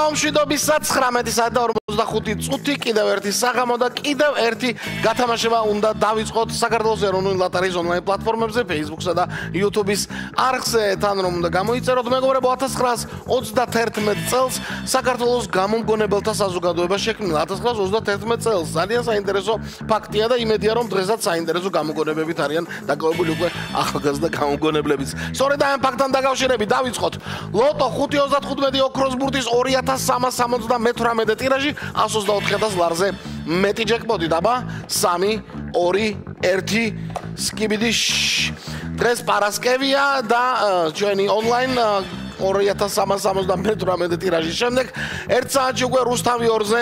მშვიდობის 19:45 წუთი კიდევ ერთი საღამო და კიდევ ერთი გათამაშება უნდა დავიწყოთ საქართველოს ეროვნული ლოტარიის ონლაინ პლატფორმებზე, Facebook-სა და YouTube-ის არხზე, თან რომ უნდა გამოიწეროთ. მეგობრებო, 1991 წელს საქართველოს გამომგონებელთა საზოგადოება შექმნილა. 1931 წელს ძალიან საინტერესო ფაქტია და იმედია რომ დღესაც საინტერესო გამოგონებებით არიან დაკავებული უკვე ახალგაზრდა გამოგონებლებიც. სწორედ ამ ფაქტთან დაკავშირებით დავიწყოთ. ლოტო 5.35 ოქროს ბურთის 2378 ტირაჟი 124000 ლარზე მეტი ჯეკპოტი დაბა 3 2 1 სკიბიდი დღეს პარასკევია და ჩვენი ონლაინ 2378 ტირაჟის შემდეგ 1 საათში უკვე რუსთავი 2-ზე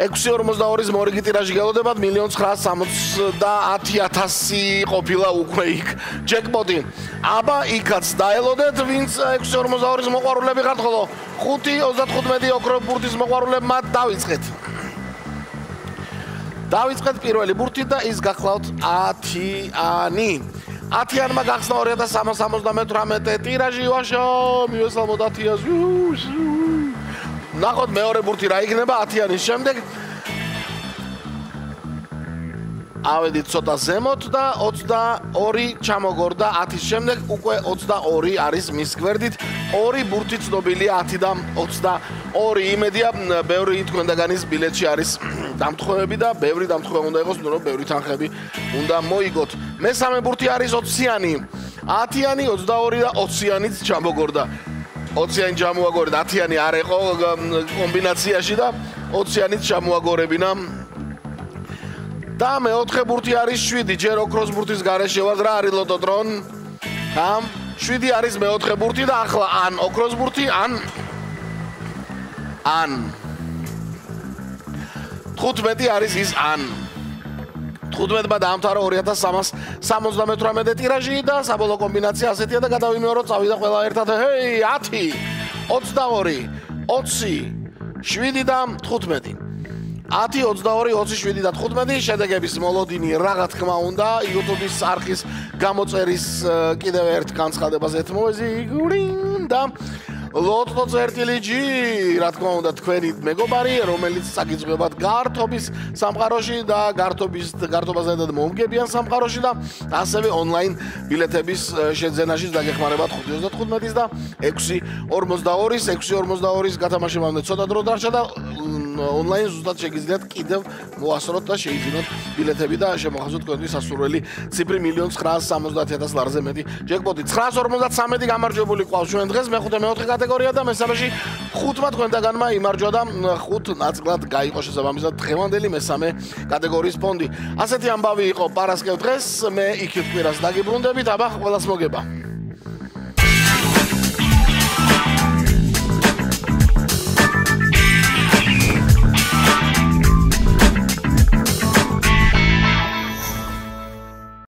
6.42-ის მორიგი ტირაჟი გელოდებათ 1.970.000 ყოფილა უკვე იქ ჯეკპოტი. აბა იქაც დაელოდეთ ვინც 6.42-ის მოყვარულები ხართ, ხოლო 5.35 ოქროს ბურთის მოყვარულებმა დავიწყეთ. დავიწყეთ პირველი ბურთი და ის გახლავთ 10-იანი. 10-იანმა გახსნა 2378 ტირაჟი ვაშო, მივესალმოთ 10-იანს. ნახოთ მეორე ბურთი რა იქნება 10-იანის შემდეგ. ავედით ცოტა ზემოთ და 22 ჩამოგორდა 10-ის შემდეგ უკვე 22 არის მის გვერდით. ორი ბურთი ცნობილია 10 და 22. იმედია ბევრი თქვენდაგანის ბილეთში არის დამთხოვები და ბევრი დამთხოვება უნდა იყოს, რომ ბევრი თანხები უნდა მოიგოთ. მესამე ბურთი არის 20-იანი. 10-იანი 22 და 20-იანიც ჩამოგორდა. 20-იანი ჩამოაგორდა, 10-იანი არ იყო კომბინაციაში და 20-იანიც ჩამოაგორებინა. და მეოთხე ბურთი არის 7, ჯერ ოქროს ბურთის გარეშე ვარ, რა არის ლოტოტრონ? 7 არის მეოთხე ბურთი და ახლა ან ოქროს ბურთი, ან 15 არის ის ან 15-მა დაამთავრა 2378 ტირაჟი და საბოლოო კომბინაცია ასეთია და გადავიმეოროთ, წავიდა ყველა ერთად. ჰეი, 10, 22, 20, 7 და 15. 10, 22, 20, 7 და 15 შედეგების მოლოდინი რა თქმა უნდა YouTube-ის არხის გამოწერის კიდევ ერთ განცხადებას ეთმოვეზი და ლოტო წერტილიჯი, რა თქმა უნდა თქვენი მეგობარი, რომელიც საგიზღვებათ გართობის სამყაროში და გართობაზე და მომგებიან სამყაროში და ასევე ონლაინ ბილეთების შეძენაში დაგეხმარებათ 5.35-ის და 6.42-ის, 6.42-ის გათამაშებამდე ცოტა დრო დარჩა და ონლაინ ზუსტად შეგიძლიათ კიდევ მოასწროთ და შეიძინოთ ბილეთები და შემოხაზოთ თქვენთვის სასურველი ციფრი 1.970.000 ლარზე მეტი ჯეკპოტი. 953 გამარჯვებული ყავს ჩვენ დღეს, მეხუთე მეოთხე კატეგორია და მესამეში 5-მა თქვენდაგანმა იმარჯვა და 5 ნაწილად გაიყო შესაბამისად დღევანდელი მესამე კატეგორიის ფონდი. ასეთი ამბავი იყო პარასკევ დღეს, მე იქით კვირას დაგიბრუნდებით, აბა ყველას მოგება.